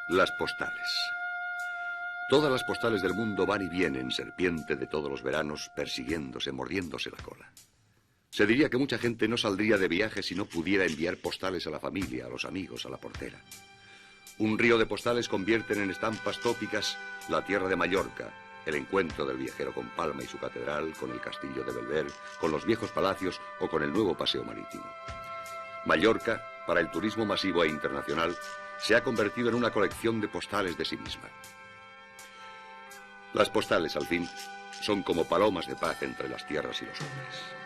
Las postales. Todas las postales del mundo van y vienen, serpiente de todos los veranos, persiguiéndose, mordiéndose la cola. Se diría que mucha gente no saldría de viaje si no pudiera enviar postales a la familia, a los amigos, a la portera. Un río de postales convierten en estampas tópicas la tierra de Mallorca, el encuentro del viajero con Palma y su catedral, con el castillo de Belver, con los viejos palacios o con el nuevo paseo marítimo. Mallorca, para el turismo masivo e internacional, se ha convertido en una colección de postales de sí misma. Las postales, al fin, son como palomas de paz entre las tierras y los hombres.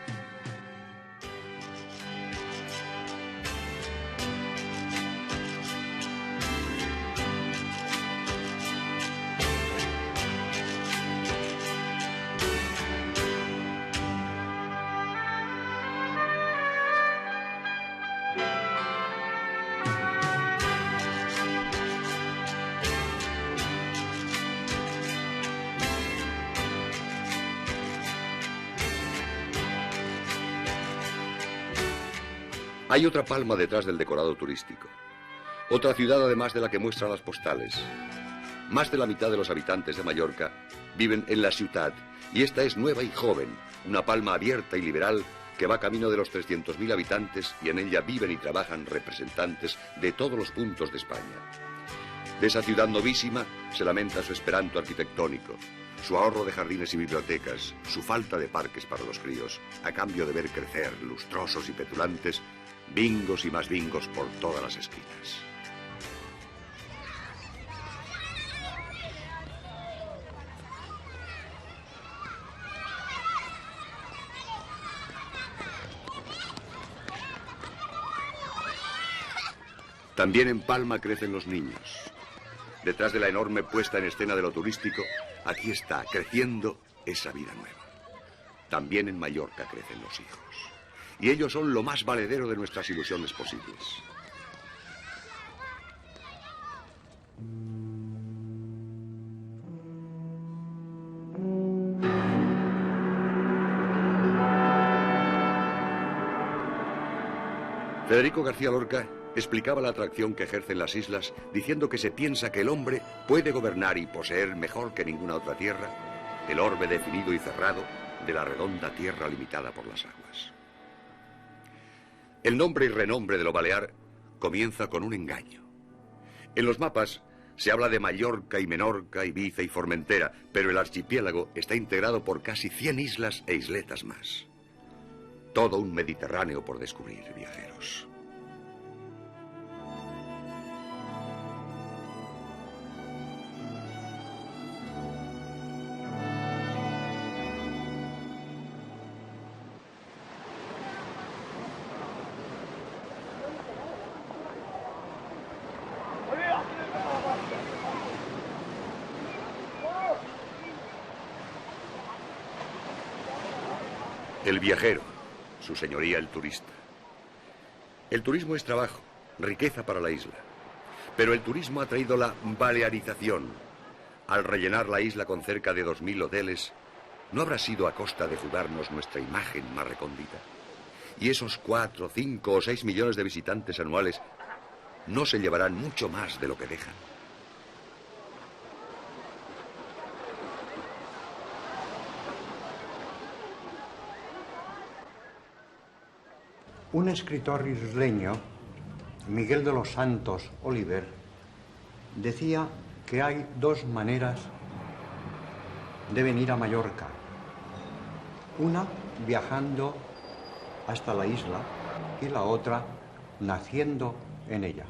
Hay otra palma detrás del decorado turístico. Otra ciudad además de la que muestran las postales. Más de la mitad de los habitantes de Mallorca viven en la ciutat, y esta es nueva y joven, una palma abierta y liberal que va camino de los 300.000 habitantes, y en ella viven y trabajan representantes de todos los puntos de España. De esa ciudad novísima se lamenta su esperanto arquitectónico, su ahorro de jardines y bibliotecas, su falta de parques para los críos, a cambio de ver crecer, lustrosos y petulantes, bingos y más bingos por todas las esquinas. También en Palma crecen los niños. Detrás de la enorme puesta en escena de lo turístico, aquí está, creciendo esa vida nueva. También en Mallorca crecen los hijos. Y ellos son lo más valedero de nuestras ilusiones posibles. Federico García Lorca explicaba la atracción que ejercen las islas, diciendo que se piensa que el hombre puede gobernar y poseer mejor que ninguna otra tierra el orbe definido y cerrado de la redonda tierra limitada por las aguas. El nombre y renombre de lo balear comienza con un engaño. En los mapas se habla de Mallorca y Menorca, Ibiza y Formentera, pero el archipiélago está integrado por casi 100 islas e isletas más. Todo un Mediterráneo por descubrir, viajeros. El viajero, su señoría el turista. El turismo es trabajo, riqueza para la isla. Pero el turismo ha traído la balearización. Al rellenar la isla con cerca de 2.000 hoteles, ¿no habrá sido a costa de jugarnos nuestra imagen más recóndita? Y esos 4, 5 o 6 millones de visitantes anuales no se llevarán mucho más de lo que dejan. Un escritor isleño, Miguel de los Santos Oliver, decía que hay dos maneras de venir a Mallorca. Una viajando hasta la isla y la otra naciendo en ella.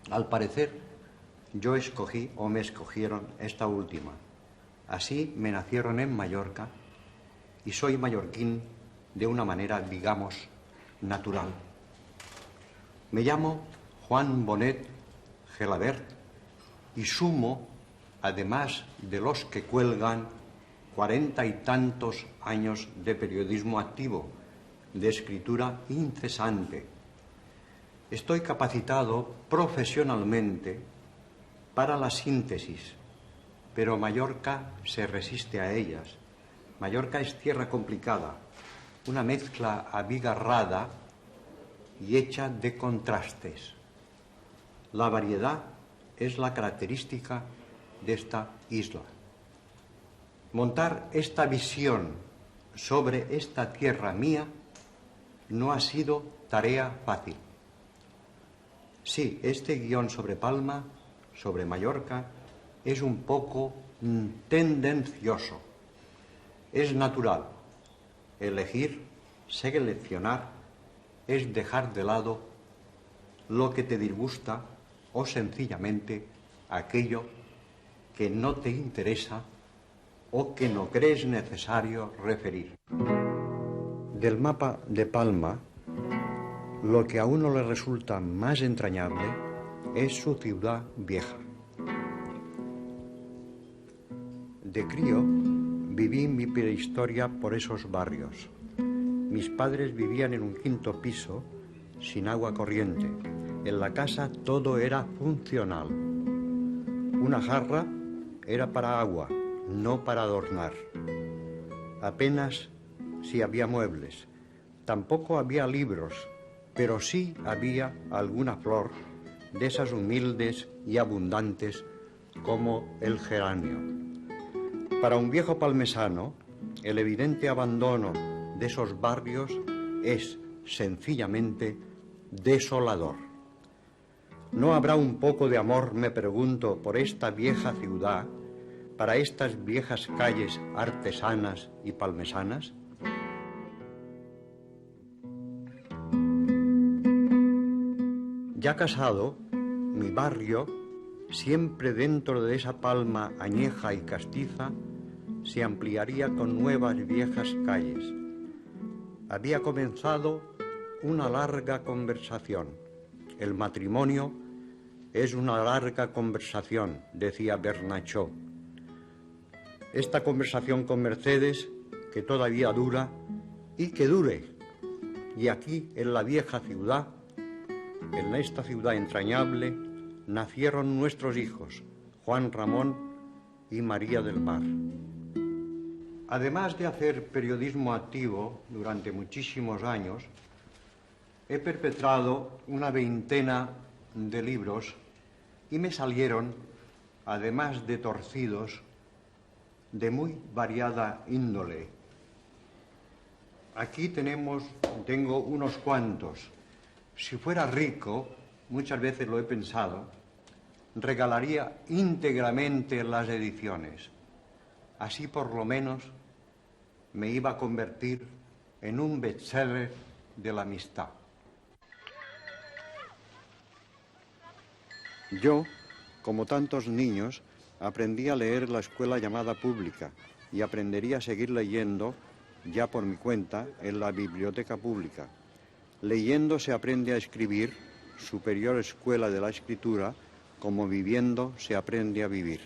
Al parecer, yo escogí o me escogieron esta última. Así me nacieron en Mallorca y soy mallorquín de una manera, digamos, natural. Me llamo Juan Bonet Gelabert y sumo, además de los que cuelgan, 40 y tantos años de periodismo activo, de escritura incesante. Estoy capacitado profesionalmente para la síntesis, pero Mallorca se resiste a ellas. Mallorca es tierra complicada, una mezcla abigarrada y hecha de contrastes. La variedad es la característica de esta isla. Montar esta visión sobre esta tierra mía no ha sido tarea fácil. Sí, este guión sobre Palma, sobre Mallorca, es un poco tendencioso. Es natural. Elegir, seleccionar, es dejar de lado lo que te disgusta o sencillamente aquello que no te interesa o que no crees necesario referir. Del mapa de Palma, lo que a uno le resulta más entrañable es su ciudad vieja. De crío viví mi prehistoria por esos barrios. Mis padres vivían en un quinto piso sin agua corriente. En la casa todo era funcional. Una jarra era para agua, no para adornar. Apenas si había muebles. Tampoco había libros, pero sí había alguna flor de esas humildes y abundantes como el geranio. Para un viejo palmesano, el evidente abandono de esos barrios es sencillamente desolador. ¿No habrá un poco de amor, me pregunto, por esta vieja ciudad, para estas viejas calles artesanas y palmesanas? Ya casado, mi barrio, siempre dentro de esa Palma añeja y castiza, se ampliaría con nuevas viejas calles. Había comenzado una larga conversación. El matrimonio es una larga conversación, decía Bernat Shaw. Esta conversación con Mercedes, que todavía dura y que dure. Y aquí, en la vieja ciudad, en esta ciudad entrañable, nacieron nuestros hijos, Juan Ramón y María del Mar. Además de hacer periodismo activo durante muchísimos años, he perpetrado una veintena de libros y me salieron, además de torcidos, de muy variada índole. Aquí tengo unos cuantos. Si fuera rico, muchas veces lo he pensado, regalaría íntegramente las ediciones. Así por lo menos me iba a convertir en un bestseller de la amistad. Yo, como tantos niños, aprendí a leer la escuela llamada pública y aprendería a seguir leyendo, ya por mi cuenta, en la biblioteca pública. Leyendo se aprende a escribir, superior escuela de la escritura, como viviendo se aprende a vivir.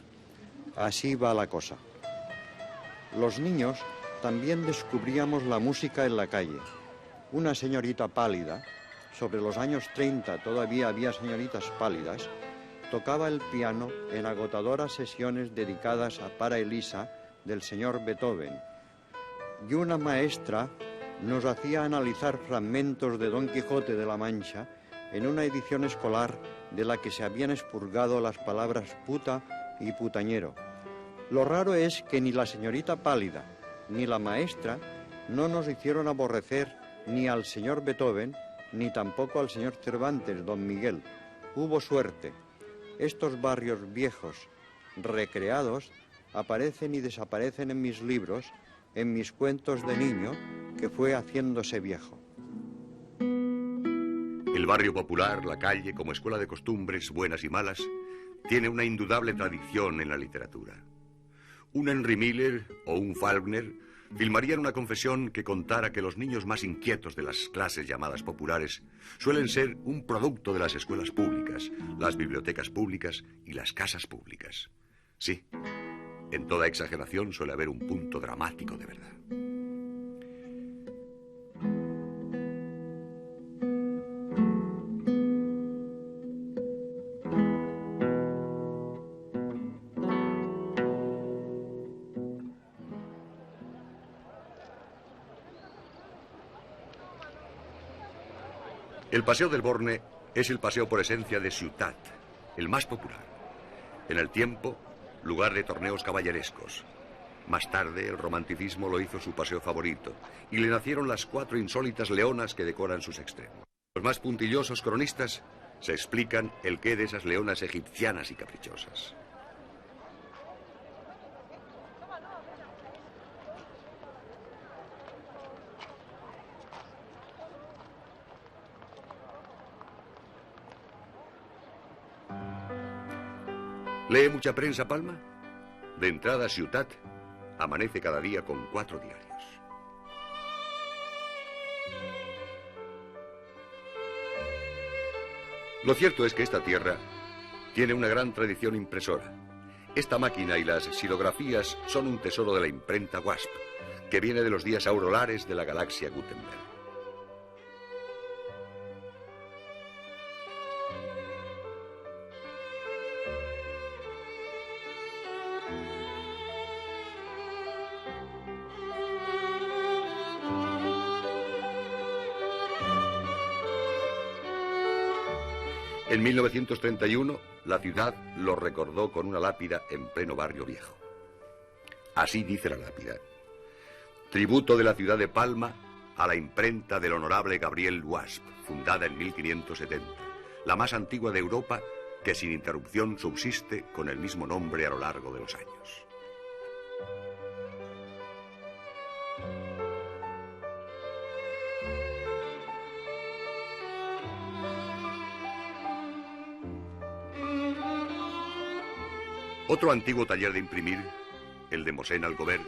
Así va la cosa. Los niños también descubríamos la música en la calle. Una señorita pálida, sobre los años 30 todavía había señoritas pálidas, tocaba el piano en agotadoras sesiones dedicadas a Para Elisa del señor Beethoven. Y una maestra nos hacía analizar fragmentos de Don Quijote de la Mancha en una edición escolar de la que se habían expurgado las palabras puta y putañero. Lo raro es que ni la señorita pálida ni la maestra no nos hicieron aborrecer ni al señor Beethoven ni tampoco al señor Cervantes, don Miguel. Hubo suerte. Estos barrios viejos, recreados, aparecen y desaparecen en mis libros, en mis cuentos de niño, que fue haciéndose viejo. El barrio popular, la calle, como escuela de costumbres buenas y malas, tiene una indudable tradición en la literatura. Un Henry Miller o un Faulkner filmarían una confesión que contara que los niños más inquietos de las clases llamadas populares suelen ser un producto de las escuelas públicas, las bibliotecas públicas y las casas públicas. Sí, en toda exageración suele haber un punto dramático de verdad. El Paseo del Borne es el paseo por esencia de Ciutat, el más popular. En el tiempo, lugar de torneos caballerescos. Más tarde, el romanticismo lo hizo su paseo favorito, y le nacieron las 4 insólitas leonas que decoran sus extremos. Los más puntillosos cronistas se explican el qué de esas leonas egipcianas y caprichosas. ¿Lee mucha prensa, Palma? De entrada a Ciutat, amanece cada día con 4 diarios. Lo cierto es que esta tierra tiene una gran tradición impresora. Esta máquina y las xilografías son un tesoro de la imprenta Wasp, que viene de los días aurolares de la galaxia Gutenberg. En 1931, la ciudad lo recordó con una lápida en pleno barrio viejo. Así dice la lápida: tributo de la ciudad de Palma a la imprenta del honorable Gabriel Wasp, fundada en 1570, la más antigua de Europa, que sin interrupción subsiste con el mismo nombre a lo largo de los años. Otro antiguo taller de imprimir, el de Mosén Alcover,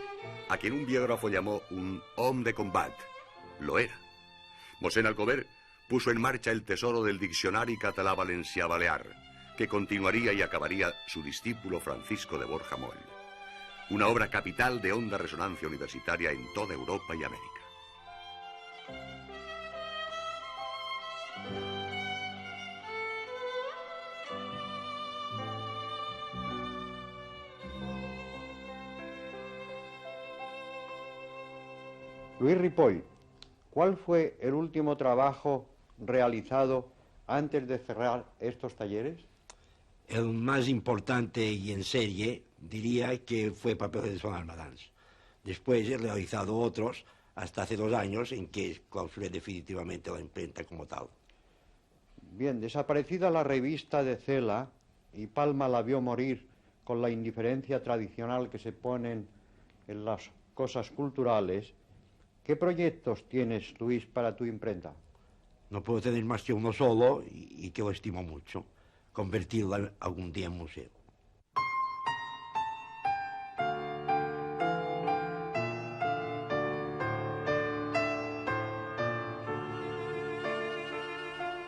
a quien un biógrafo llamó un homme de combat, lo era. Mosén Alcover puso en marcha el tesoro del Diccionari Català Valencià Balear, que continuaría y acabaría su discípulo Francisco de Borja Moll. Una obra capital de honda resonancia universitaria en toda Europa y América. Luis Ripoll, ¿cuál fue el último trabajo realizado antes de cerrar estos talleres? El más importante y en serie diría que fue Papeles de Son Almadans. Después he realizado otros hasta hace 2 años en que clausuré definitivamente la imprenta como tal. Bien, desaparecida la revista de Cela y Palma la vio morir con la indiferencia tradicional que se ponen en las cosas culturales, ¿qué proyectos tienes, Luis, para tu imprenta? No puedo tener más que uno solo y que lo estimo mucho: convertirla algún día en museo.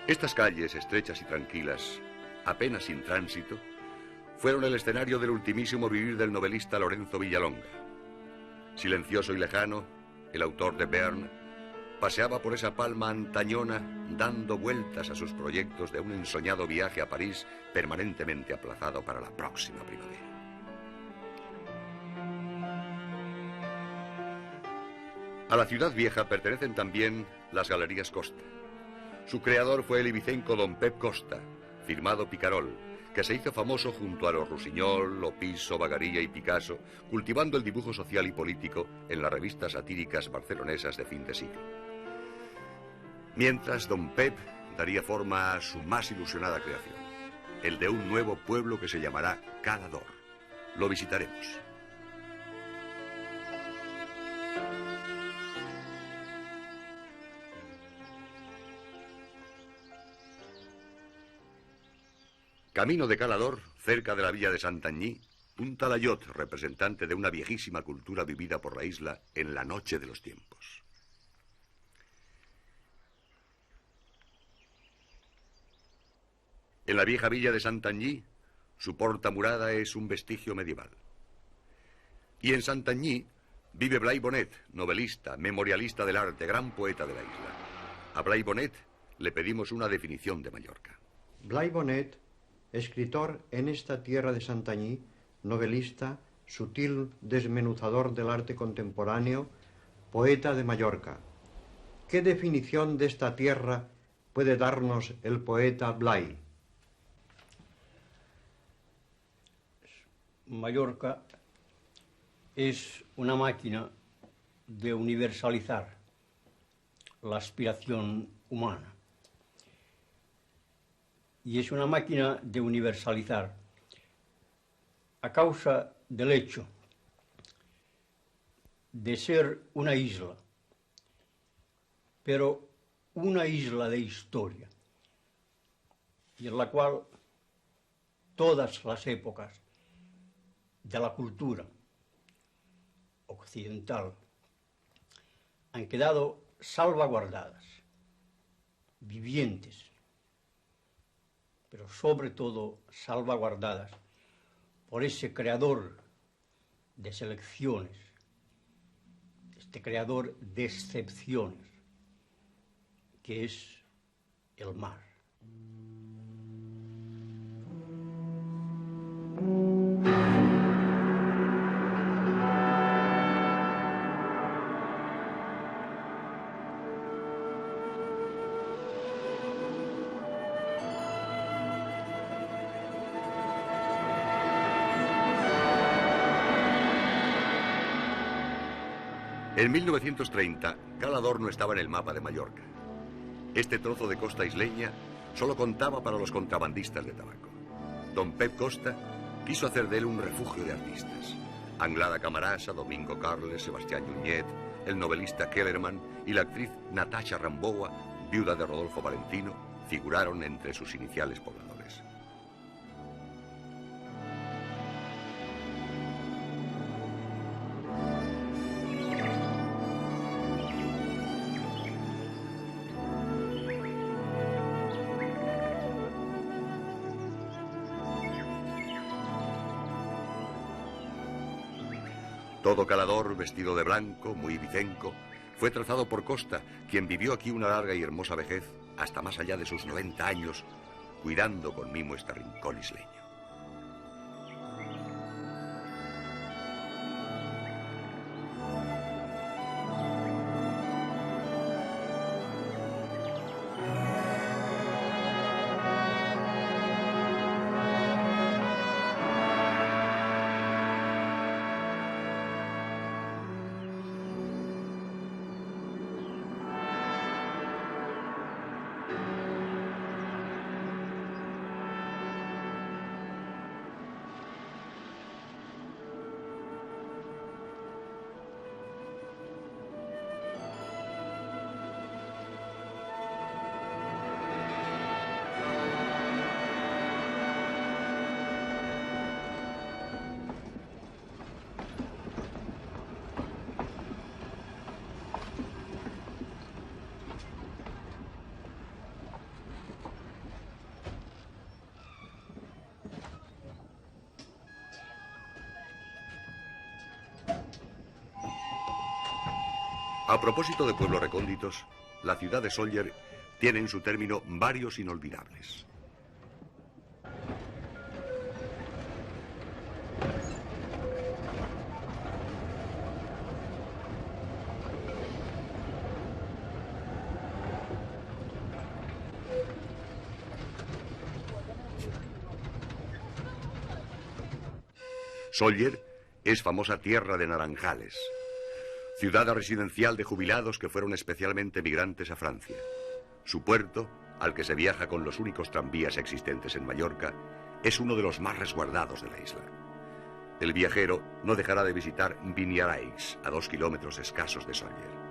Estas calles estrechas y tranquilas, apenas sin tránsito, fueron el escenario del ultimísimo vivir del novelista Lorenzo Villalonga. Silencioso y lejano, el autor de Verne paseaba por esa Palma antañona dando vueltas a sus proyectos de un ensoñado viaje a París permanentemente aplazado para la próxima primavera. A la ciudad vieja pertenecen también las Galerías Costa. Su creador fue el ibicenco don Pep Costa, firmado Picarol, que se hizo famoso junto a los Rusiñol, Opiso, Bagaría y Picasso, cultivando el dibujo social y político en las revistas satíricas barcelonesas de fin de siglo. Mientras, don Pep daría forma a su más ilusionada creación, el de un nuevo pueblo que se llamará Cala d'Or. Lo visitaremos. Camino de Cala d'Or, cerca de la villa de Santanyí, un talayot representante de una viejísima cultura vivida por la isla en la noche de los tiempos. En la vieja villa de Santanyí, su porta murada es un vestigio medieval. Y en Santanyí vive Blai Bonet, novelista, memorialista del arte, gran poeta de la isla. A Blai Bonet le pedimos una definición de Mallorca. Blai Bonet, escritor en esta tierra de Santanyí, novelista, sutil desmenuzador del arte contemporáneo, poeta de Mallorca. ¿Qué definición de esta tierra puede darnos el poeta Blai? Mallorca es una máquina de universalizar la aspiración humana. Y es una máquina de universalizar a causa del hecho de ser una isla, pero una isla de historia, y en la cual todas las épocas de la cultura occidental han quedado salvaguardadas, vivientes, pero sobre todo salvaguardadas por ese creador de selecciones, este creador de excepciones, que es el mar. En 1930, Calador no estaba en el mapa de Mallorca. Este trozo de costa isleña solo contaba para los contrabandistas de tabaco. Don Pep Costa quiso hacer de él un refugio de artistas. Anglada Camarasa, Domingo Carles, Sebastián Yuñet, el novelista Kellerman y la actriz Natasha Ramboa, viuda de Rodolfo Valentino, figuraron entre sus iniciales pobladores. Todo Calador, vestido de blanco, muy vicenco, fue trazado por Costa, quien vivió aquí una larga y hermosa vejez, hasta más allá de sus 90 años, cuidando con mimo este rincón isleño. A propósito de pueblos recónditos, la ciudad de Sóller tiene en su término varios inolvidables. Sóller es famosa tierra de naranjales, ciudad residencial de jubilados que fueron especialmente migrantes a Francia. Su puerto, al que se viaja con los únicos tranvías existentes en Mallorca, es uno de los más resguardados de la isla. El viajero no dejará de visitar Vinyaraix, a 2 kilómetros escasos de Sóller.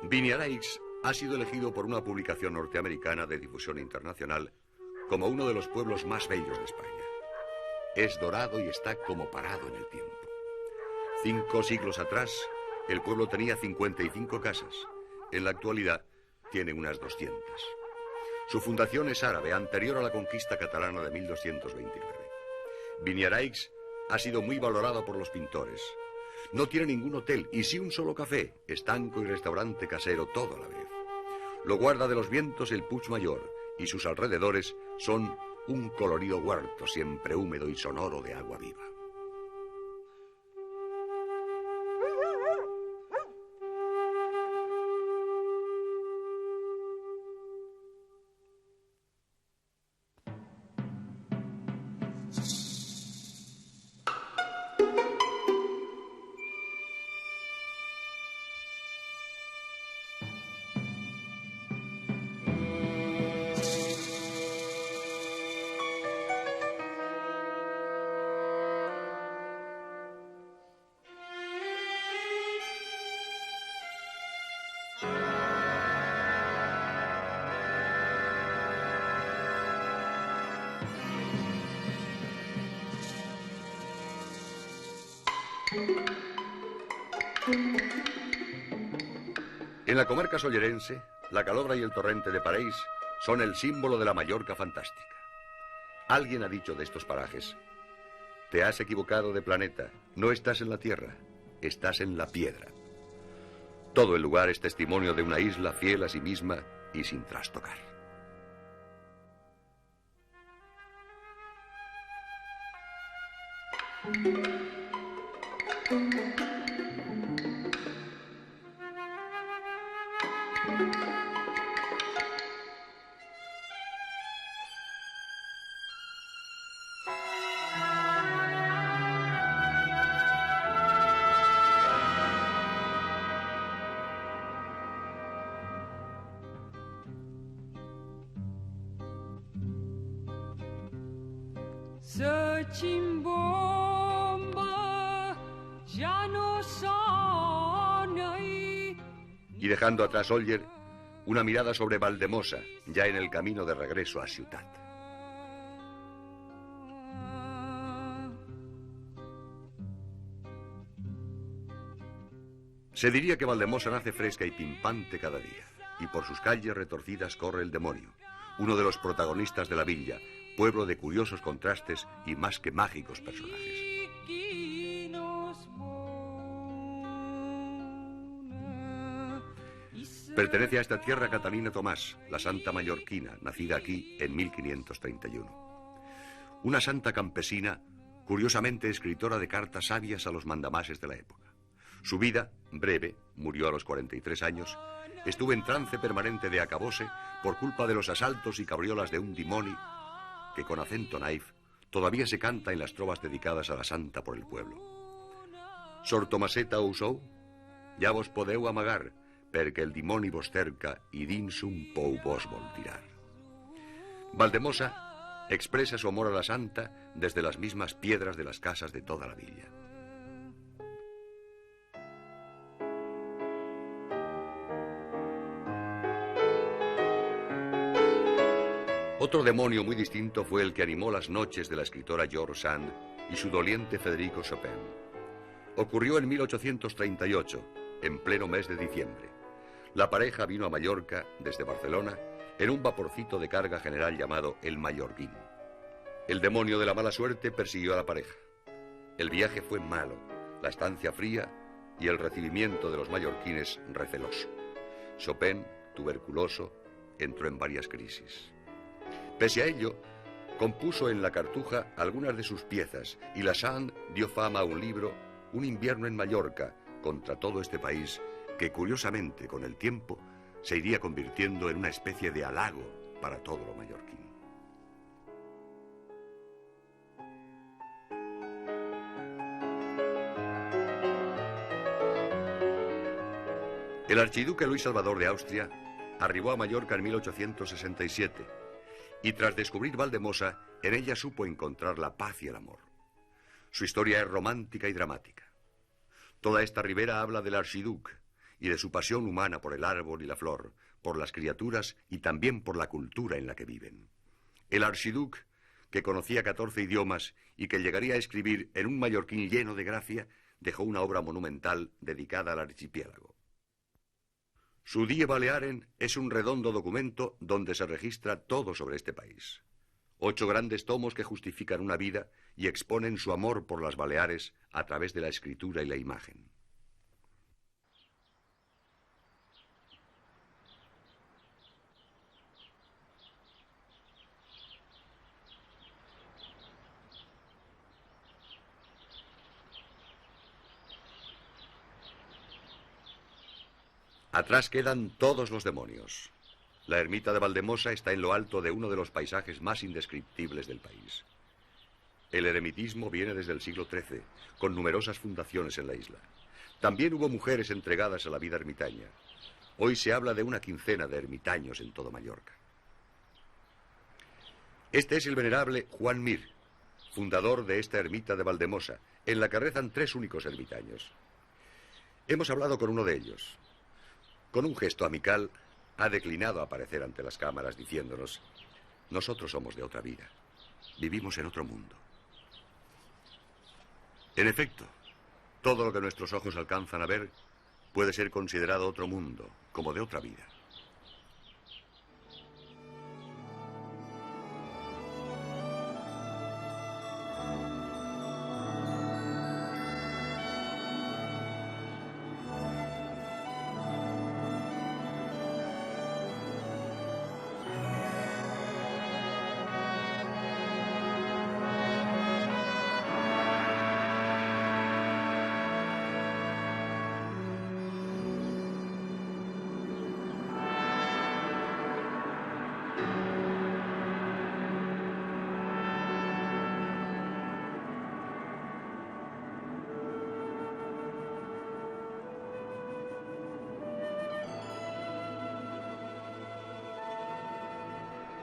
Vinyaraix ha sido elegido por una publicación norteamericana de difusión internacional como uno de los pueblos más bellos de España. Es dorado y está como parado en el tiempo. 5 siglos atrás, el pueblo tenía 55 casas. En la actualidad, tiene unas 200. Su fundación es árabe, anterior a la conquista catalana de 1229. Vinyaraix ha sido muy valorado por los pintores. No tiene ningún hotel y sí un solo café, estanco y restaurante casero todo a la vez. Lo guarda de los vientos el Puig Mayor y sus alrededores son un colorido huerto siempre húmedo y sonoro de agua viva. En la comarca sollerense, la Calobra y el torrente de Pareis son el símbolo de la Mallorca fantástica. Alguien ha dicho de estos parajes: te has equivocado de planeta, no estás en la Tierra, estás en la piedra. Todo el lugar es testimonio de una isla fiel a sí misma y sin trastocar. Y dejando atrás Oller, una mirada sobre Valdemosa, ya en el camino de regreso a Ciutat. Se diría que Valdemosa nace fresca y pimpante cada día, y por sus calles retorcidas corre el demonio, uno de los protagonistas de la villa, pueblo de curiosos contrastes y más que mágicos personajes. Pertenece a esta tierra Catalina Tomás, la santa mallorquina, nacida aquí en 1531. Una santa campesina, curiosamente escritora de cartas sabias a los mandamases de la época. Su vida, breve, murió a los 43 años, estuvo en trance permanente de acabose por culpa de los asaltos y cabriolas de un dimoni que con acento naif todavía se canta en las trovas dedicadas a la santa por el pueblo. Sor Tomaseta us sou? Ja vos podeu amagar, perquè el dimoni vos cerca i dins un pou vos vol tirar. Valdemosa expresa su amor a la santa desde las mismas piedras de las casas de toda la villa. Otro demonio muy distinto fue el que animó las noches de la escritora George Sand y su doliente Federico Chopin. Ocurrió en 1838, en pleno mes de diciembre. La pareja vino a Mallorca desde Barcelona en un vaporcito de carga general llamado el Mallorquín. El demonio de la mala suerte persiguió a la pareja. El viaje fue malo, la estancia fría y el recibimiento de los mallorquines receloso. Chopin, tuberculoso, entró en varias crisis. Pese a ello, compuso en la Cartuja algunas de sus piezas y la Sand dio fama a un libro, Un invierno en Mallorca, contra todo este país, que curiosamente con el tiempo se iría convirtiendo en una especie de halago para todo lo mallorquín. El archiduque Luis Salvador de Austria arribó a Mallorca en 1867 y tras descubrir Valdemosa, en ella supo encontrar la paz y el amor. Su historia es romántica y dramática. Toda esta ribera habla del archiduque y de su pasión humana por el árbol y la flor, por las criaturas y también por la cultura en la que viven. El archiduque, que conocía 14 idiomas y que llegaría a escribir en un mallorquín lleno de gracia, dejó una obra monumental dedicada al archipiélago. Su Die Balearen es un redondo documento donde se registra todo sobre este país. 8 grandes tomos que justifican una vida y exponen su amor por las Baleares a través de la escritura y la imagen. Atrás quedan todos los demonios. La ermita de Valdemosa está en lo alto de uno de los paisajes más indescriptibles del país. El eremitismo viene desde el siglo XIII, con numerosas fundaciones en la isla. También hubo mujeres entregadas a la vida ermitaña. Hoy se habla de una quincena de ermitaños en todo Mallorca. Este es el venerable Juan Mir, fundador de esta ermita de Valdemosa, en la que rezan 3 únicos ermitaños. Hemos hablado con uno de ellos. Con un gesto amical, ha declinado aparecer ante las cámaras diciéndonos: nosotros somos de otra vida, vivimos en otro mundo. En efecto, todo lo que nuestros ojos alcanzan a ver puede ser considerado otro mundo, como de otra vida.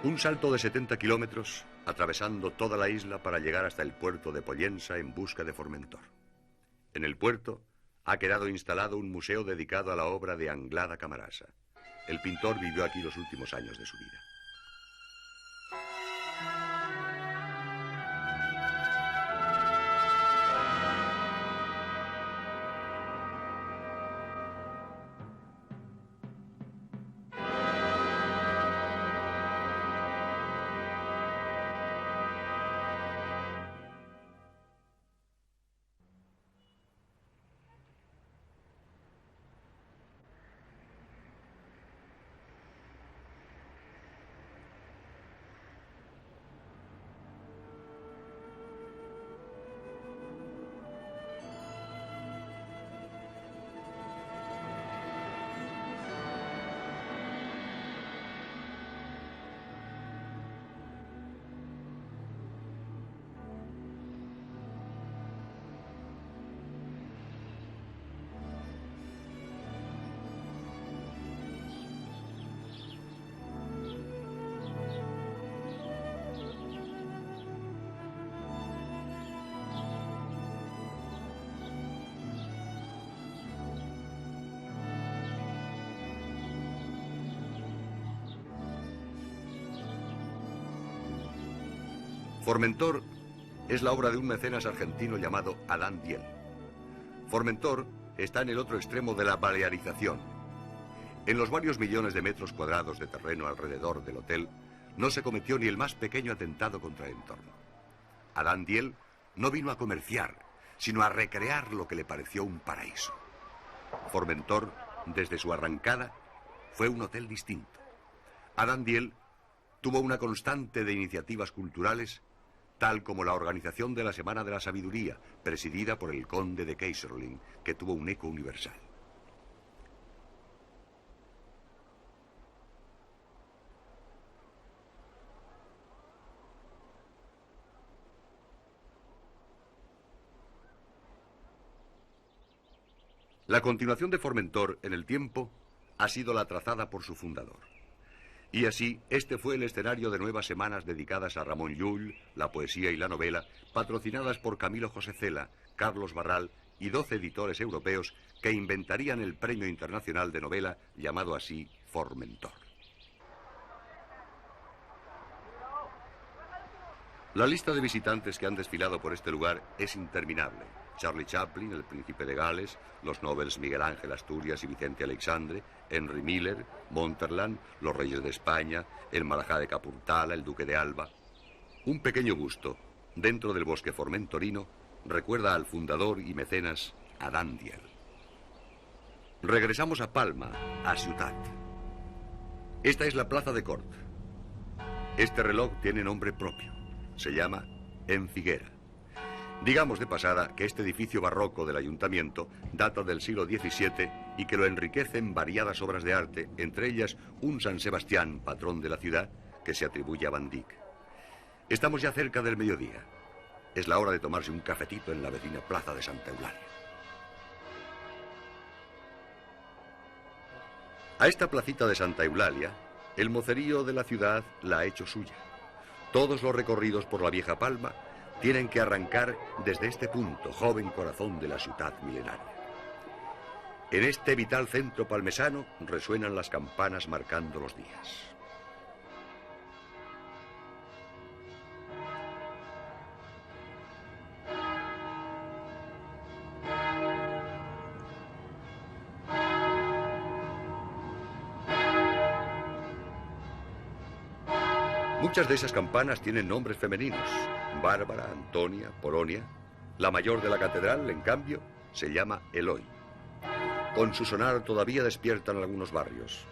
Un salto de 70 kilómetros, atravesando toda la isla para llegar hasta el puerto de Pollensa en busca de Formentor. En el puerto ha quedado instalado un museo dedicado a la obra de Anglada Camarasa. El pintor vivió aquí los últimos años de su vida. Formentor es la obra de un mecenas argentino llamado Adán Diel. Formentor está en el otro extremo de la balearización. En los varios millones de metros cuadrados de terreno alrededor del hotel no se cometió ni el más pequeño atentado contra el entorno. Adán Diel no vino a comerciar, sino a recrear lo que le pareció un paraíso. Formentor, desde su arrancada, fue un hotel distinto. Adán Diel tuvo una constante de iniciativas culturales, tal como la organización de la Semana de la Sabiduría, presidida por el conde de Keyserling, que tuvo un eco universal. La continuación de Formentor en el tiempo ha sido la trazada por su fundador. Y así, este fue el escenario de nuevas semanas dedicadas a Ramón Llull, la poesía y la novela, patrocinadas por Camilo José Cela, Carlos Barral y 12 editores europeos que inventarían el premio internacional de novela llamado así Formentor. La lista de visitantes que han desfilado por este lugar es interminable. Charlie Chaplin, el príncipe de Gales, los Nobels Miguel Ángel Asturias y Vicente Aleixandre, Henry Miller, Montherlant, los reyes de España, el Marajá de Capurtala, el duque de Alba. Un pequeño busto, dentro del bosque formentorino, recuerda al fundador y mecenas Adán Diel. Regresamos a Palma, a Ciutat. Esta es la plaza de Cort. Este reloj tiene nombre propio. Se llama En Figuera. Digamos de pasada que este edificio barroco del ayuntamiento data del siglo XVII y que lo enriquecen variadas obras de arte, entre ellas un San Sebastián, patrón de la ciudad, que se atribuye a Van Dyck. Estamos ya cerca del mediodía. Es la hora de tomarse un cafetito en la vecina plaza de Santa Eulalia. A esta placita de Santa Eulalia, el mocerío de la ciudad la ha hecho suya. Todos los recorridos por la vieja Palma tienen que arrancar desde este punto, joven corazón de la ciudad milenaria. En este vital centro palmesano resuenan las campanas marcando los días. Muchas de esas campanas tienen nombres femeninos: Bárbara, Antonia, Polonia. La mayor de la catedral, en cambio, se llama Eloy. Con su sonar todavía despiertan algunos barrios.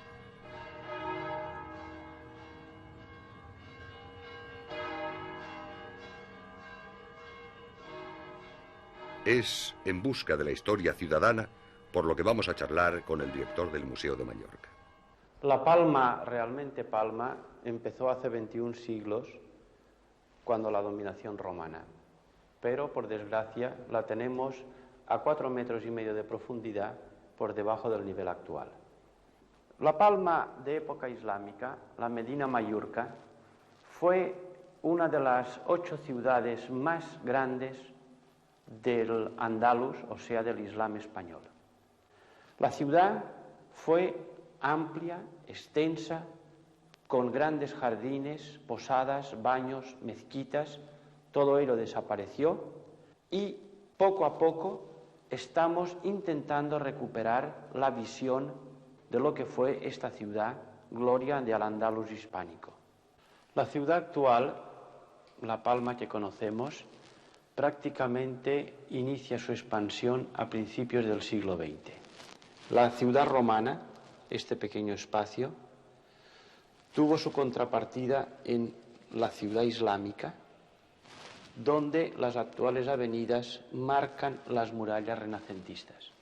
Es en busca de la historia ciudadana por lo que vamos a charlar con el director del Museo de Mallorca. La Palma, realmente Palma, empezó hace 21 siglos, cuando la dominación romana. Pero, por desgracia, la tenemos a 4,5 metros de profundidad por debajo del nivel actual. La Palma de época islámica, la Medina Mallorca, fue una de las 8 ciudades más grandes del Andalus, o sea, del Islam español. La ciudad fue amplia, extensa, con grandes jardines, posadas, baños, mezquitas. Todo ello desapareció y poco a poco estamos intentando recuperar la visión de lo que fue esta ciudad, gloria del Al-Ándalus hispánico. La ciudad actual, La Palma que conocemos, prácticamente inicia su expansión a principios del siglo XX. La ciudad romana, este pequeño espacio, tuvo su contrapartida en la ciudad islámica, donde las actuales avenidas marcan las murallas renacentistas.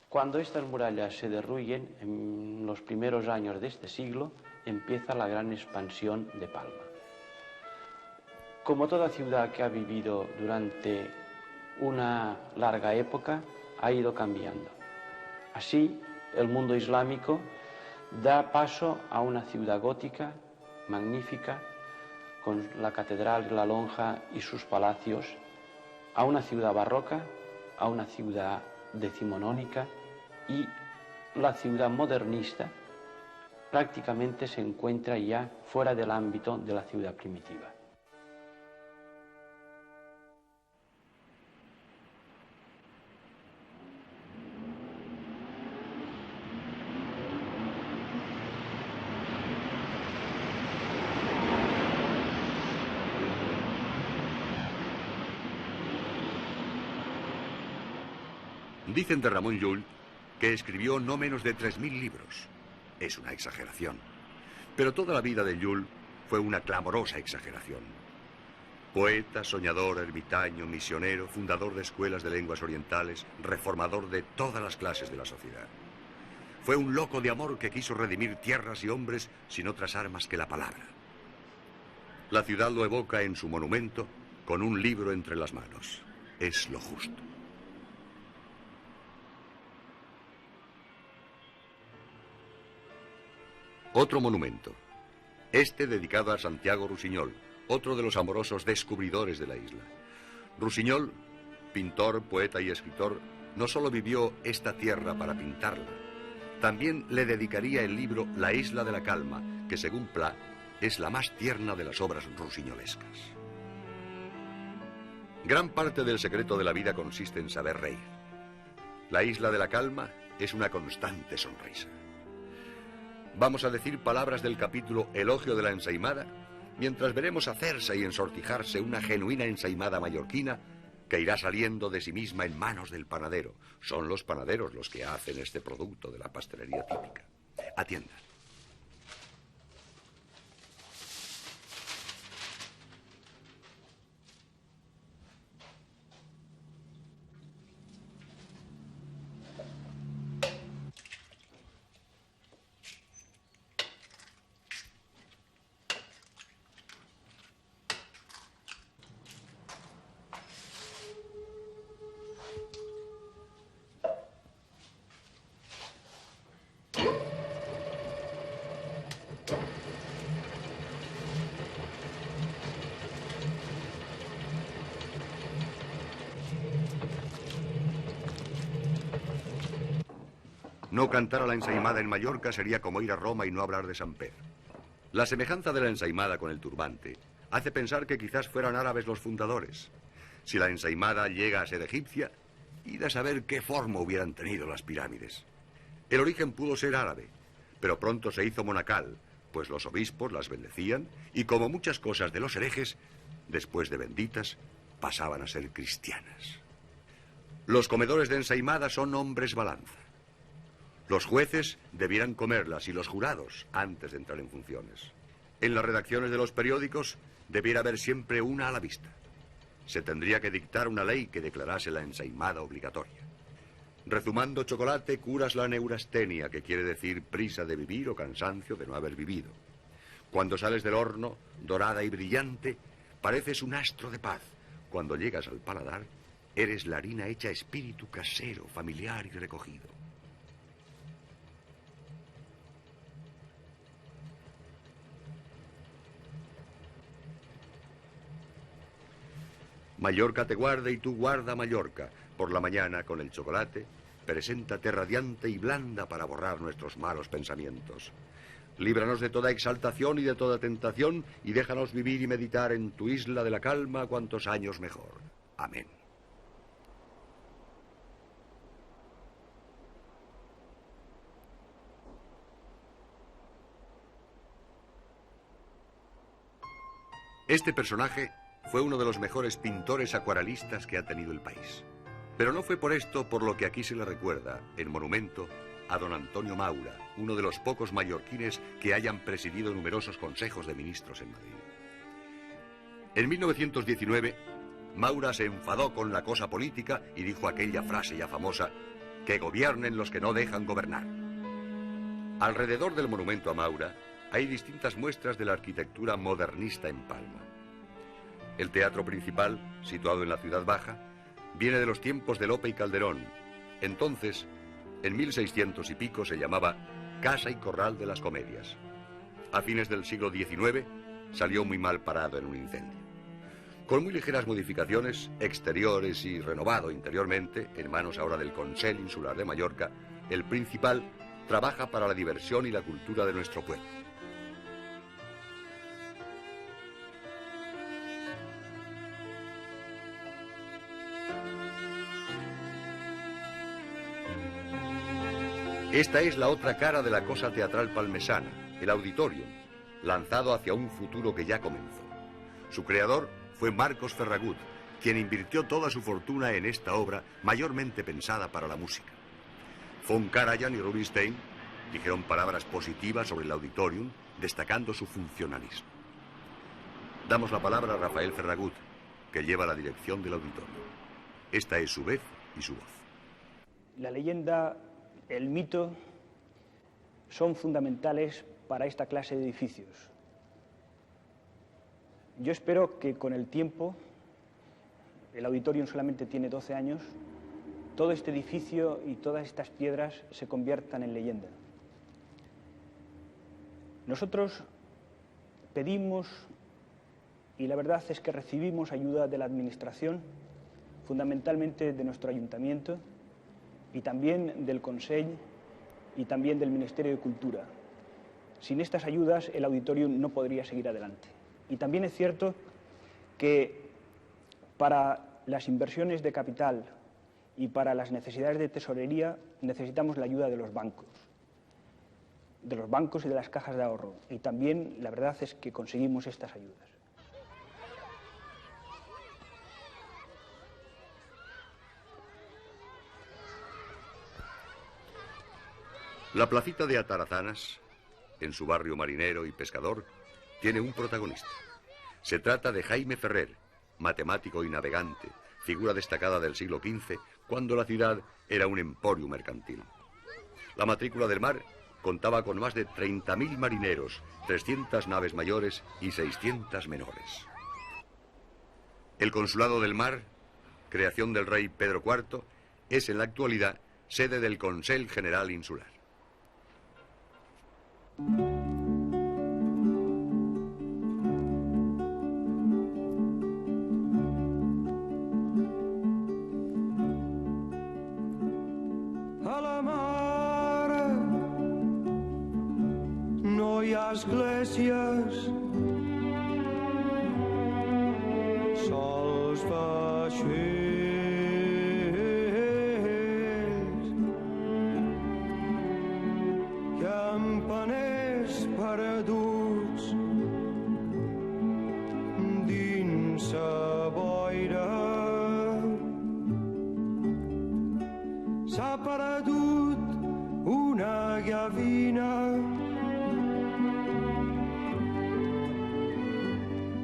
Cuando estas murallas se derruyen, en los primeros años de este siglo, empieza la gran expansión de Palma. Como toda ciudad que ha vivido durante una larga época, ha ido cambiando. Así, el mundo islámico da paso a una ciudad gótica, magnífica, con la catedral, la lonja y sus palacios, a una ciudad barroca, a una ciudad decimonónica, y la ciudad modernista prácticamente se encuentra ya fuera del ámbito de la ciudad primitiva. Dicen de Ramón Llull que escribió no menos de 3.000 libros. Es una exageración. Pero toda la vida de Llull fue una clamorosa exageración. Poeta, soñador, ermitaño, misionero, fundador de escuelas de lenguas orientales, reformador de todas las clases de la sociedad. Fue un loco de amor que quiso redimir tierras y hombres sin otras armas que la palabra. La ciudad lo evoca en su monumento con un libro entre las manos. Es lo justo. Otro monumento, este dedicado a Santiago Rusiñol, otro de los amorosos descubridores de la isla. Rusiñol, pintor, poeta y escritor, no solo vivió esta tierra para pintarla, también le dedicaría el libro La isla de la calma, que según Pla es la más tierna de las obras rusiñolescas. Gran parte del secreto de la vida consiste en saber reír. La isla de la calma es una constante sonrisa. Vamos a decir palabras del capítulo Elogio de la ensaimada, mientras veremos hacerse y ensortijarse una genuina ensaimada mallorquina que irá saliendo de sí misma en manos del panadero. Son los panaderos los que hacen este producto de la pastelería típica. Atiendan. No cantar a la ensaimada en Mallorca sería como ir a Roma y no hablar de San Pedro. La semejanza de la ensaimada con el turbante hace pensar que quizás fueran árabes los fundadores. Si la ensaimada llega a ser egipcia, id a saber qué forma hubieran tenido las pirámides. El origen pudo ser árabe, pero pronto se hizo monacal, pues los obispos las bendecían y, como muchas cosas de los herejes, después de benditas, pasaban a ser cristianas. Los comedores de ensaimada son hombres balanza. Los jueces debieran comerlas y los jurados antes de entrar en funciones. En las redacciones de los periódicos debiera haber siempre una a la vista. Se tendría que dictar una ley que declarase la ensaimada obligatoria. Rezumando chocolate curas la neurastenia, que quiere decir prisa de vivir o cansancio de no haber vivido. Cuando sales del horno, dorada y brillante, pareces un astro de paz. Cuando llegas al paladar, eres la harina hecha espíritu casero, familiar y recogido. Mallorca te guarda y tú guarda Mallorca. Por la mañana, con el chocolate, preséntate radiante y blanda para borrar nuestros malos pensamientos. Líbranos de toda exaltación y de toda tentación, y déjanos vivir y meditar en tu isla de la calma cuantos años mejor. Amén. Este personaje fue uno de los mejores pintores acuarelistas que ha tenido el país. Pero no fue por esto por lo que aquí se le recuerda, en monumento, a don Antonio Maura, uno de los pocos mallorquines que hayan presidido numerosos consejos de ministros en Madrid. En 1919, Maura se enfadó con la cosa política y dijo aquella frase ya famosa, que gobiernen los que no dejan gobernar. Alrededor del monumento a Maura hay distintas muestras de la arquitectura modernista en Palma. El teatro principal, situado en la Ciudad Baja, viene de los tiempos de Lope y Calderón. Entonces, en 1600 y pico se llamaba Casa y Corral de las Comedias. A fines del siglo XIX salió muy mal parado en un incendio. Con muy ligeras modificaciones exteriores y renovado interiormente, en manos ahora del Consell Insular de Mallorca, el Principal trabaja para la diversión y la cultura de nuestro pueblo. Esta es la otra cara de la cosa teatral palmesana, el Auditorium, lanzado hacia un futuro que ya comenzó. Su creador fue Marcos Ferragut, quien invirtió toda su fortuna en esta obra mayormente pensada para la música. Von Karajan y Rubinstein dijeron palabras positivas sobre el Auditorium, destacando su funcionalismo. Damos la palabra a Rafael Ferragut, que lleva la dirección del Auditorium. Esta es su vez y su voz. La leyenda, el mito, son fundamentales para esta clase de edificios. Yo espero que con el tiempo, el Auditorium solamente tiene 12 años, todo este edificio y todas estas piedras se conviertan en leyenda. Nosotros pedimos, y la verdad es que recibimos ayuda de la Administración, fundamentalmente de nuestro Ayuntamiento, y también del Consell y también del Ministerio de Cultura. Sin estas ayudas, el Auditorium no podría seguir adelante. Y también es cierto que para las inversiones de capital y para las necesidades de tesorería necesitamos la ayuda de los bancos y de las cajas de ahorro. Y también la verdad es que conseguimos estas ayudas. La placita de Atarazanas, en su barrio marinero y pescador, tiene un protagonista. Se trata de Jaime Ferrer, matemático y navegante, figura destacada del siglo XV, cuando la ciudad era un emporio mercantil. La matrícula del mar contaba con más de 30.000 marineros, 300 naves mayores y 600 menores. El Consulado del Mar, creación del rey Pedro IV, es en la actualidad sede del Consell General Insular. A la mar campanes, sols vaixells, campaners perduts dins la boira. S'ha perdut una gavina,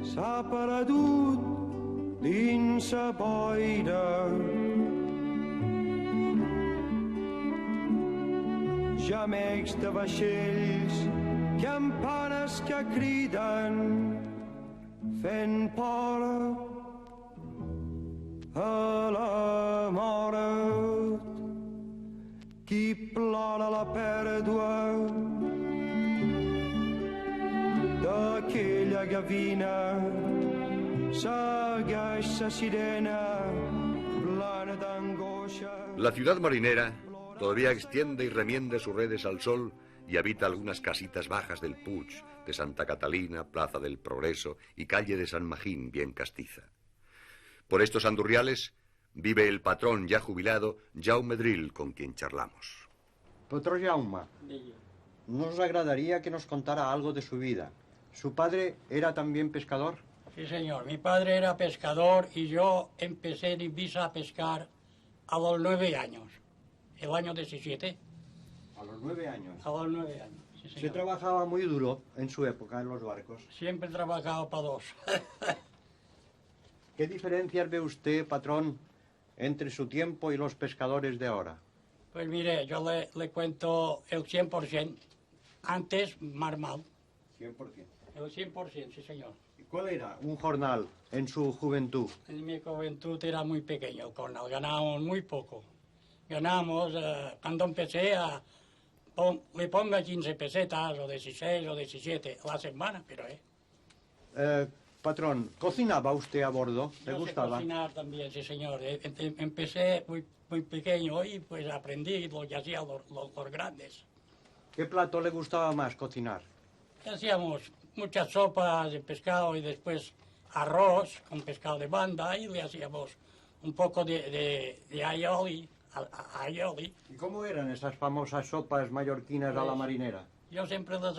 s'ha perdut dins la boira. Gemecs de vaixells, campanes que criden, fent por a la mort. Qui plora la pèrdua d'aquella gavina, segueix la sirena plana d'angoixa. La ciudad marinera todavía extiende y remiende sus redes al sol y habita algunas casitas bajas del Puig, de Santa Catalina, Plaza del Progreso y calle de San Magín, bien castiza. Por estos andurriales vive el patrón ya jubilado Jaume Drill, con quien charlamos. Patrón Jaume, ¿nos agradaría que nos contara algo de su vida? ¿Su padre era también pescador? Sí, señor. Mi padre era pescador y yo empecé en Ibiza a pescar a los 9 años. El año 17. A los 9 años. A los 9 años, sí, señor. Se trabajaba muy duro en su época en los barcos. Siempre he trabajado para dos. ¿Qué diferencias ve usted, patrón, entre su tiempo y los pescadores de ahora? Pues mire, yo le cuento el 100%. Antes, mar mal. 100%. El 100%, sí, señor. ¿Y cuál era un jornal en su juventud? En mi juventud era muy pequeño el jornal, ganábamos muy poco. Ganábamos, cuando empecé, le pongo 15 pesetas, o 16, o 17 a la semana, pero Patrón, ¿cocinaba usted a bordo? ¿Le gustaba? Sé cocinar también, sí, señor. Empecé muy pequeño y pues aprendí lo que hacían los grandes. ¿Qué plato le gustaba más cocinar? Hacíamos muchas sopas de pescado y después arroz con pescado de banda y le hacíamos un poco de aioli. ¿Y cómo eran esas famosas sopas mallorquinas a la marinera? Yo siempre las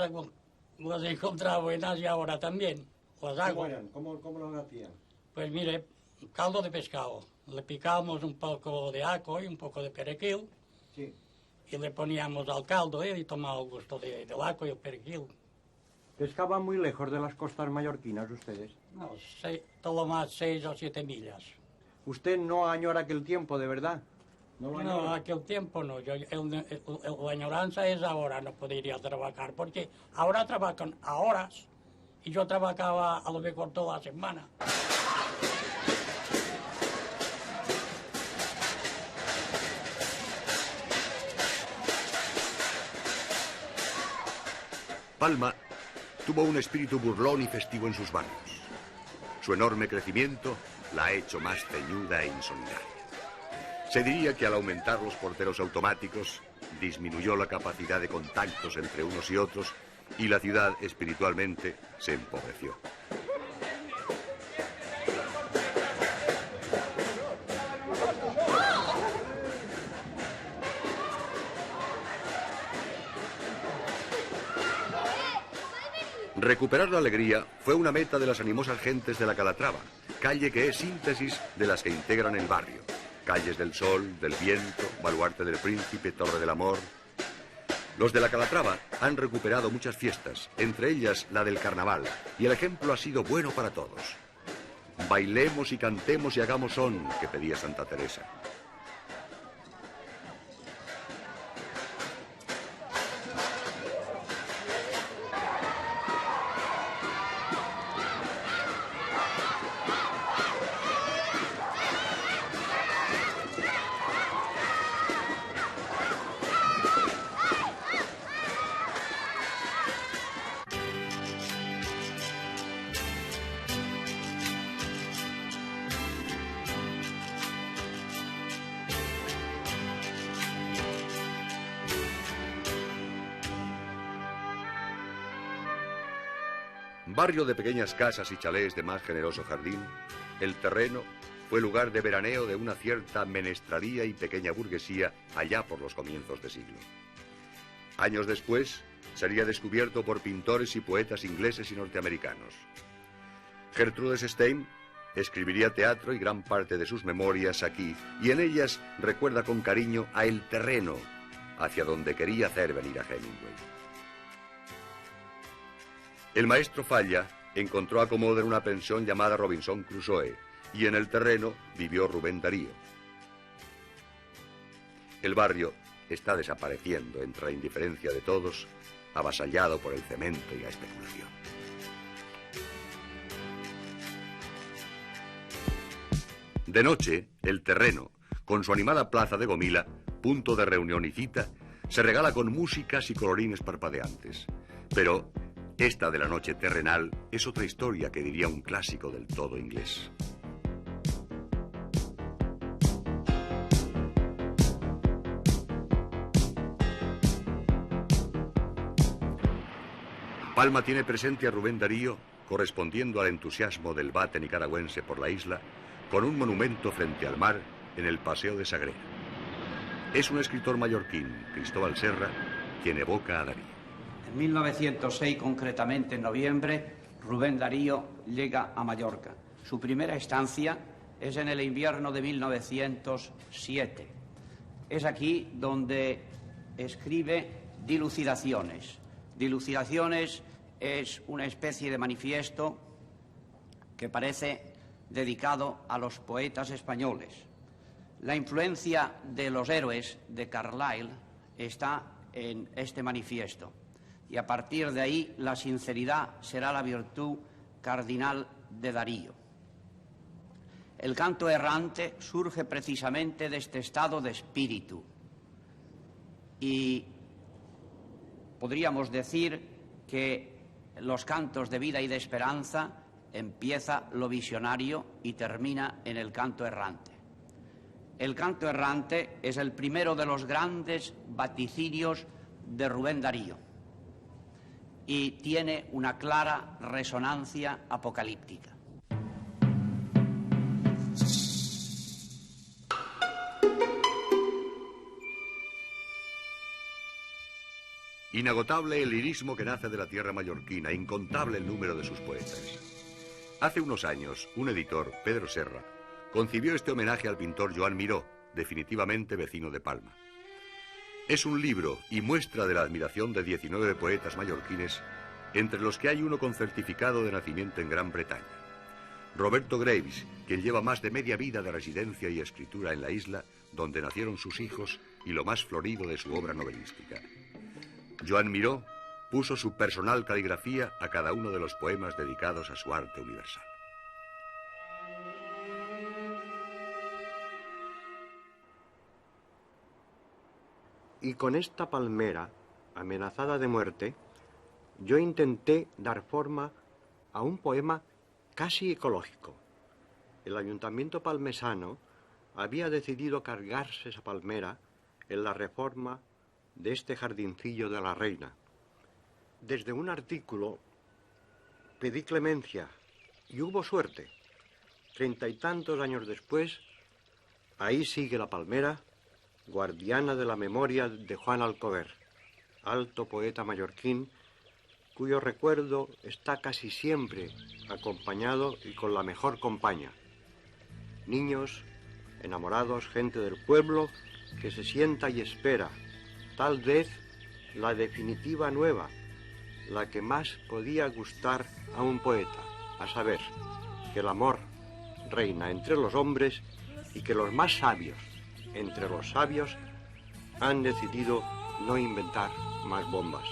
he encontrado buenas y ahora también las hago. ¿Cómo eran? ¿Cómo las hacían? Pues mire, caldo de pescado. Le picábamos un poco de ajo y un poco de perejil. Sí. Y le poníamos al caldo y tomaba el gusto del ajo y el perejil. ¿Pescaban muy lejos de las costas mallorquinas ustedes? No, todo más 6 o 7 millas. ¿Usted no añora aquel tiempo, de verdad? No, aquel tiempo no. La añoranza es ahora, no podría trabajar, porque ahora trabajan a horas y yo trabajaba a lo mejor toda la semana. Palma tuvo un espíritu burlón y festivo en sus barrios. Su enorme crecimiento la ha hecho más ceñuda e insolidaria. Se diría que al aumentar los porteros automáticos disminuyó la capacidad de contactos entre unos y otros y la ciudad espiritualmente se empobreció. Recuperar la alegría fue una meta de las animosas gentes de la Calatrava, calle que es síntesis de las que integran el barrio. Calles del Sol, del Viento, Baluarte del Príncipe, Torre del Amor. Los de la Calatrava han recuperado muchas fiestas, entre ellas la del Carnaval, y el ejemplo ha sido bueno para todos. Bailemos y cantemos y hagamos son, que pedía Santa Teresa. Barrio de pequeñas casas y chalés de más generoso jardín, el terreno fue lugar de veraneo de una cierta menestralía y pequeña burguesía allá por los comienzos de siglo. Años después, sería descubierto por pintores y poetas ingleses y norteamericanos. Gertrude Stein escribiría teatro y gran parte de sus memorias aquí, y en ellas recuerda con cariño a el terreno hacia donde quería hacer venir a Hemingway. El maestro Falla encontró acomodo en una pensión llamada Robinson Crusoe, y en el terreno vivió Rubén Darío. El barrio está desapareciendo entre la indiferencia de todos, avasallado por el cemento y la especulación. De noche, el terreno, con su animada plaza de Gomila, punto de reunión y cita, se regala con músicas y colorines parpadeantes. Pero esta de la noche terrenal es otra historia que diría un clásico del todo inglés. Palma tiene presente a Rubén Darío, correspondiendo al entusiasmo del bate nicaragüense por la isla, con un monumento frente al mar en el Paseo de Sagrera. Es un escritor mallorquín, Cristóbal Serra, quien evoca a Darío. En 1906, concretamente en noviembre, Rubén Darío llega a Mallorca. Su primera estancia es en el invierno de 1907. Es aquí donde escribe Dilucidaciones. Dilucidaciones es una especie de manifiesto que parece dedicado a los poetas españoles. La influencia de los héroes de Carlyle está en este manifiesto, y a partir de ahí la sinceridad será la virtud cardinal de Darío. El canto errante surge precisamente de este estado de espíritu, y podríamos decir que los cantos de vida y de esperanza empieza lo visionario y termina en el canto errante. El canto errante es el primero de los grandes vaticinios de Rubén Darío y tiene una clara resonancia apocalíptica. Inagotable el lirismo que nace de la tierra mallorquina, incontable el número de sus poetas. Hace unos años, un editor, Pedro Serra, concibió este homenaje al pintor Joan Miró, definitivamente vecino de Palma. Es un libro y muestra de la admiración de 19 poetas mallorquines, entre los que hay uno con certificado de nacimiento en Gran Bretaña. Roberto Graves, quien lleva más de media vida de residencia y escritura en la isla, donde nacieron sus hijos y lo más florido de su obra novelística. Joan Miró puso su personal caligrafía a cada uno de los poemas dedicados a su arte universal. Y con esta palmera, amenazada de muerte, yo intenté dar forma a un poema casi ecológico. El ayuntamiento palmesano había decidido cargarse esa palmera en la reforma de este jardincillo de la Reina. Desde un artículo pedí clemencia y hubo suerte. 30 y tantos años después, ahí sigue la palmera, guardiana de la memoria de Juan Alcover, alto poeta mallorquín, cuyo recuerdo está casi siempre acompañado y con la mejor compañía. Niños, enamorados, gente del pueblo que se sienta y espera, tal vez la definitiva nueva, la que más podía gustar a un poeta, a saber, que el amor reina entre los hombres y que los más sabios, entre los sabios, han decidido no inventar más bombas.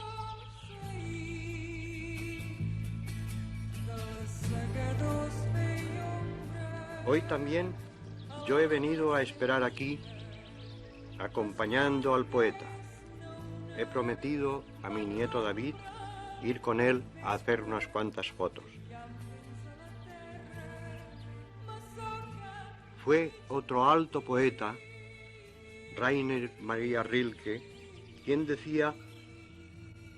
Hoy también yo he venido a esperar aquí, acompañando al poeta. He prometido a mi nieto David ir con él a hacer unas cuantas fotos. Fue otro alto poeta, Rainer Maria Rilke, quien decía: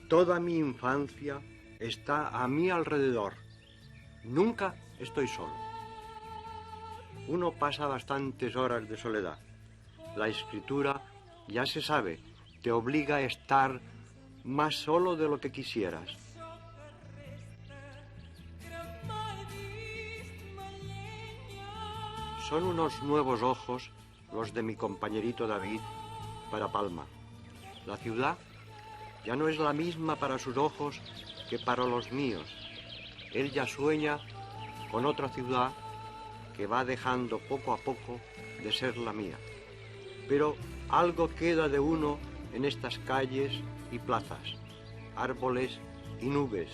toda mi infancia está a mi alrededor. Nunca estoy solo. Uno pasa bastantes horas de soledad. La escritura, ya se sabe, te obliga a estar más solo de lo que quisieras. Son unos nuevos ojos los de mi compañerito David para Palma. La ciudad ya no es la misma para sus ojos que para los míos. Él ya sueña con otra ciudad que va dejando poco a poco de ser la mía. Pero algo queda de uno en estas calles y plazas, árboles y nubes.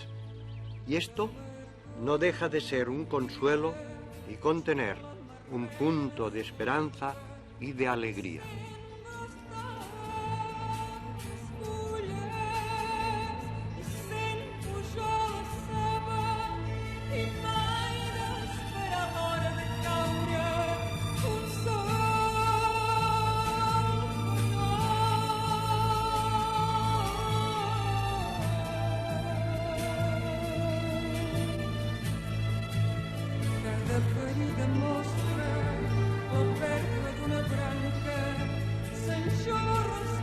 Y esto no deja de ser un consuelo y contener un punto de esperanza y de alegría. ferida mostra la perla d'una branca s'enxorra